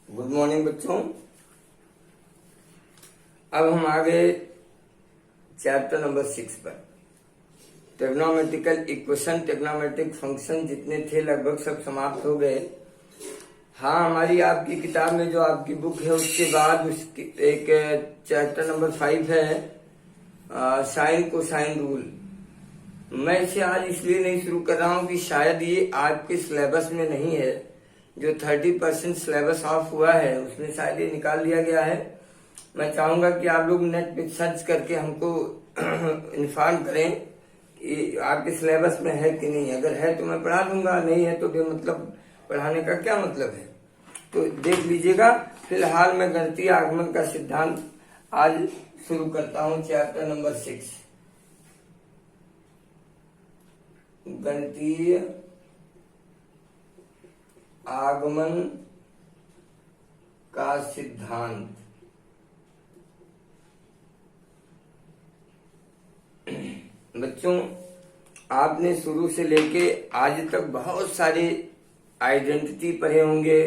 Good morning बच्चों। अब हम आ गए चैप्टर नंबर 6 पर। ट्रिग्नोमेट्रिकल इक्वेशन, ट्रिग्नोमेट्रिक फंक्शन जितने थे लगभग सब समाप्त हो गए। हाँ, हमारी आपकी किताब में जो आपकी बुक है उसके बाद उसकी एक चैप्टर नंबर 5 है साइन कोसाइन रूल। मैं इसे आज इसलिए नहीं शुरू कर रहा हूँ कि शायद ये आपके सिलेबस में नहीं है। जो 30% सिलेबस ऑफ हुआ है उसमें शायद ये निकाल दिया गया है। मैं चाहूंगा कि आप लोग नेट पे सर्च करके हमको इन्फॉर्म करें कि आपके सिलेबस में है कि नहीं। अगर है तो मैं पढ़ा दूंगा, नहीं है तो मतलब पढ़ाने का क्या मतलब है, तो देख लीजिएगा। फिलहाल मैं गणितीय आगमन का सिद्धांत आज शुरू करता हूँ, चैप्टर नंबर 6 गणितीय आगमन का सिद्धांत। बच्चों, आपने शुरू से लेके आज तक बहुत सारे आइडेंटिटी पढ़े होंगे,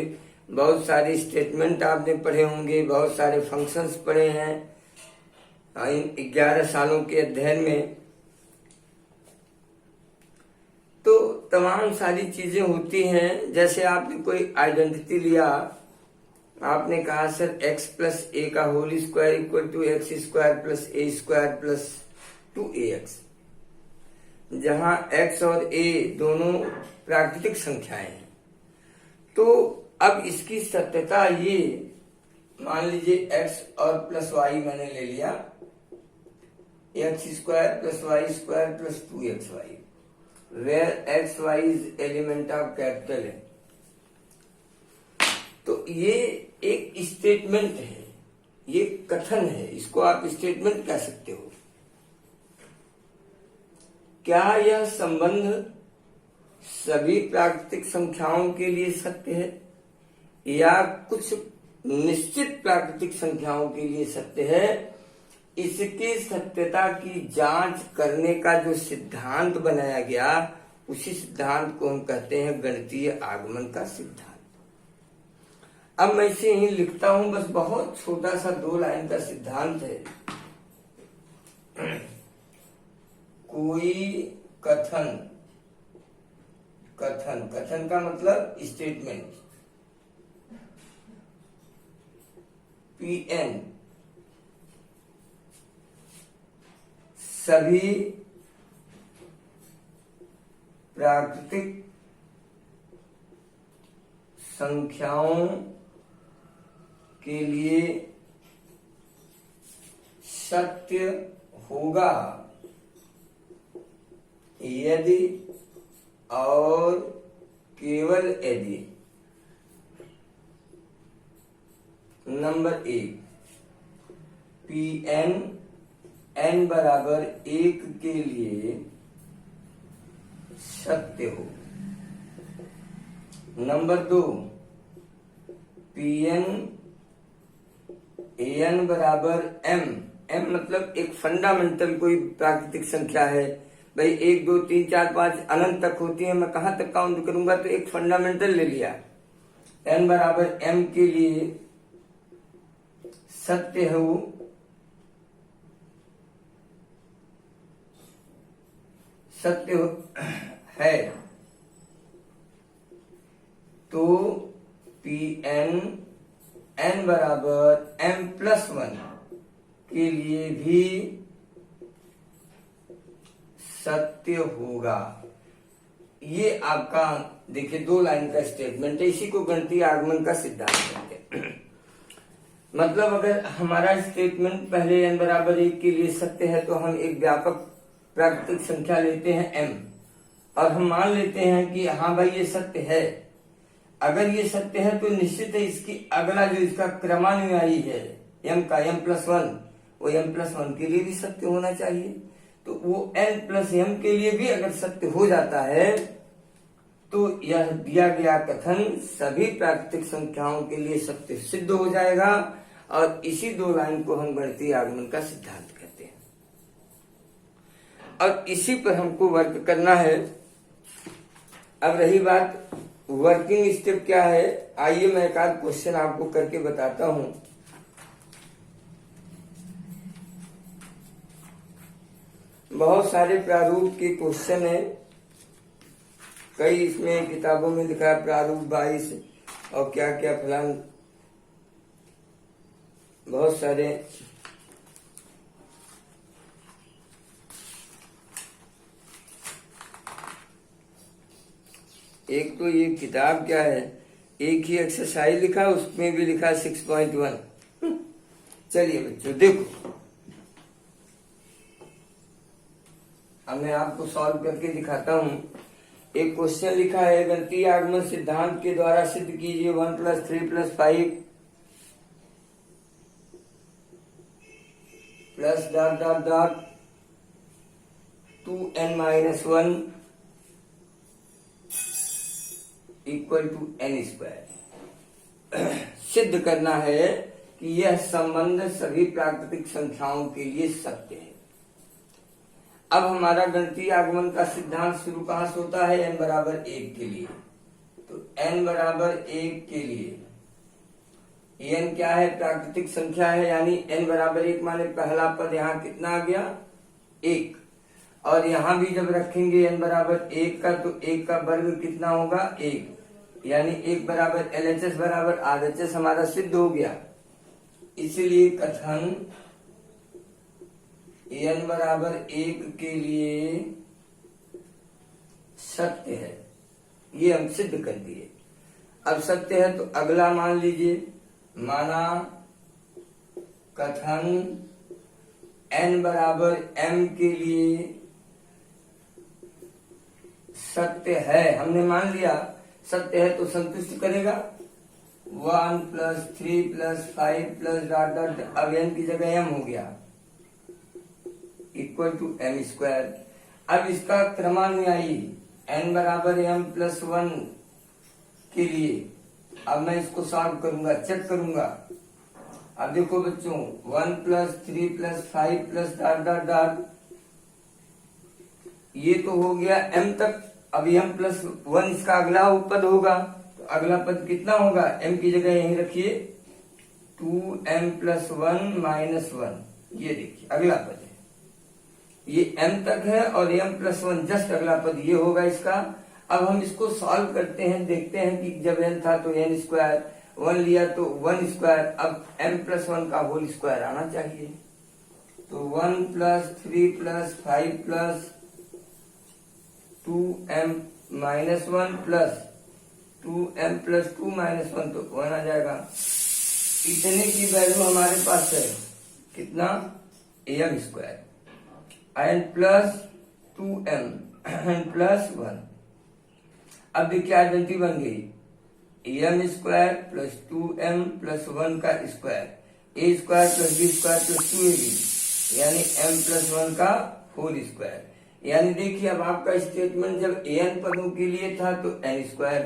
बहुत सारे स्टेटमेंट आपने पढ़े होंगे, बहुत सारे फंक्शंस पढ़े हैं इन 11 सालों के अध्ययन में। तो तमाम सारी चीजें होती हैं। जैसे आपने कोई आइडेंटिटी लिया, आपने कहा सर x प्लस ए का whole square equal to x square plus a square plus 2ax, जहां x और a दोनों प्राकृतिक संख्याएं हैं। तो अब इसकी सत्यता ये मान लीजिए x और प्लस y मैंने ले लिया, x square plus y square plus 2xy, where xy is element of capital है। तो ये एक स्टेटमेंट है, ये कथन है, इसको आप स्टेटमेंट कह सकते हो। क्या यह संबंध सभी प्राकृतिक संख्याओं के लिए सत्य है या कुछ निश्चित प्राकृतिक संख्याओं के लिए सत्य है? इसकी सत्यता की जांच करने का जो सिद्धांत बनाया गया, उसी सिद्धांत को हम कहते हैं गणितीय आगमन का सिद्धांत। अब मैं इसे यही लिखता हूं, बस बहुत छोटा सा 2 लाइन का सिद्धांत है। कोई कथन, कथन का मतलब स्टेटमेंट, Pn सभी प्राकृतिक संख्याओं के लिए सत्य होगा यदि और केवल यदि नंबर 1 Pn n बराबर 1 के लिए सत्य हो। नंबर 2 Pn an बराबर m, m मतलब एक फंडामेंटल कोई प्राकृतिक संख्या है। भाई 1 2 3 4 5 अनंत तक होती है, मैं कहां तक काउंट करूंगा? तो एक फंडामेंटल ले लिया। n बराबर m के लिए सत्य है वो, सत्य है। तो Pn n बराबर m प्लस 1 के लिए भी सत्य होगा। ये आपका देखिए 2 लाइन का स्टेटमेंट है, इसी को गणितीय आगमन का सिद्धांत कहते हैं। मतलब अगर हमारा स्टेटमेंट पहले n बराबर 1 के लिए सत्य है, तो हम एक व्यापक प्राकृतिक संख्या लेते हैं m, और हम मान लेते हैं कि हाँ भाई ये सत्य है। अगर ये सत्य है तो निश्चित है इसकी अगला जो इसका क्रमानुयायी है m का m प्लस 1, वो m प्लस 1 के लिए भी सत्य होना चाहिए। तो वो n प्लस m के लिए भी अगर सत्य हो जाता है, तो यह दिया गया कथन सभी प्राकृतिक संख्याओं के लिए सत्य सिद्ध हो जाएगा। और इसी 2 लाइन को हम गणितीय आगमन का सिद्धांत कहते हैं। और इसी पर हमको वर्क करना है। अब रही बात वर्किंग स्टेप क्या है, आइए मैं एक आध क्वेश्चन आपको करके बताता हूं। बहुत सारे प्रारूप के क्वेश्चन है, कई इसमें किताबों में लिखा है प्रारूप 22 और क्या क्या फलान, बहुत सारे। एक तो ये किताब क्या है, एक ही एक्सरसाइज लिखा, उसमें भी लिखा 6.1। चलिए बच्चों देखो, अब मैं आपको सॉल्व करके दिखाता हूं। एक क्वेश्चन लिखा है, गणितीय आगमन सिद्धांत के द्वारा सिद्ध कीजिए 1 + 3 + 5 plus dot dot dot 2n-1 equal to n²। सिद्ध करना है कि यह संबंध सभी प्राकृतिक संख्याओं के लिए सत्य है। अब हमारा गणितीय आगमन का सिद्धांत शुरू कहां से होता है, n = 1 के लिए। तो n = 1 के लिए n क्या है, प्राकृतिक संख्या है, यानी n = 1 माने पहला पद यहाँ कितना आ गया, 1। और यहाँ भी जब रखेंगे n = 1 का, तो 1 का वर्ग कितना होगा, 1, यानी 1 = LHS = RHS हमारा सिद्ध हो गया। इसलिए कथन n = 1 के लिए सत्य है, ये हम सिद्ध कर दिए। अब सत्य है तो अगला मान लीजिए, माना कथन n = m के लिए सत्य है, हमने मान लिया सत्य है तो संतुष्ट करेगा। 1 + 3 + 5 प्लस डॉट डॉट, अब n की जगह m हो गया, इक्वल टू m²। अब इसका क्रमानुयायी n = m+1 के लिए अब मैं इसको सॉल्व करूंगा, चेक करूंगा। अब देखो बच्चों, 1 + 3 + 5 प्लस डॉट डॉट डॉट, ये तो हो गया m तक। अब m+1 इसका अगला पद होगा, तो अगला पद कितना होगा, m की जगह यहीं रखिए, 2m+1 - 1। ये देखिए अगला पद है, ये m तक है और m+1 जस्ट अगला पद ये होगा इसका। अब हम इसको सॉल्व करते हैं, देखते हैं कि जब n था तो n², 1 लिया तो 1², अब m+1 का होल स्क्वायर आना चाहिए। तो 1 + 3 + 5 प्लस 2m - 1 प्लस 2m + 2 - 1 तो 1 आ जाएगा। इतने की वैल्यू हमारे पास है कितना, m² एंड प्लस 2m + 1। अब देखिए आइडेंटिटी बन गई, m² + 2m + 1 का स्क्वायर, a² + b² + 2ab, यानी m+1 का होल स्क्वायर। यानी देखिए अब आपका स्टेटमेंट जब n पदों के लिए था तो n²,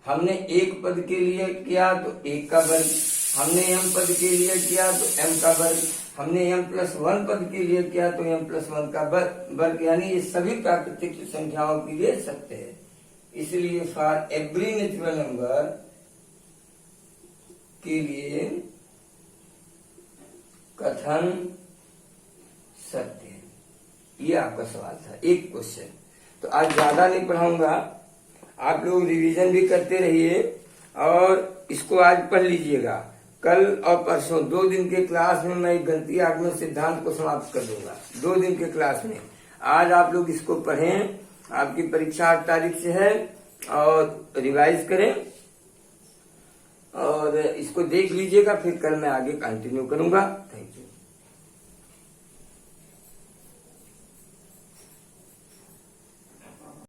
हमने एक पद के लिए किया तो 1 का वर्ग, हमने m पद के लिए किया तो m का वर्ग, हमने m+1 पद के लिए किया तो m+1 का वर्ग, यानी ये सभी प्राकृतिक संख्याओं के लिए सत्य है। इसलिए फॉर एवरी नेचुरल नंबर के लिए कथन सत्य है। ये आपका सवाल था, एक क्वेश्चन। तो आज ज्यादा नहीं पढ़ाऊंगा, आप लोग रिवीजन भी करते रहिए और इसको आज पढ़ लीजिएगा। कल और परसों 2 दिन के क्लास में मैं गणितीय आगमन सिद्धांत को समाप्त कर दूंगा, 2 दिन के क्लास में। आज आप लोग इसको पढ़ें, आपकी परीक्षा 8 तारीख से है, और रिवाइज करें और इसको देख लीजिएगा, फिर कल मैं आगे कंटिन्यू करूंगा। Thank you.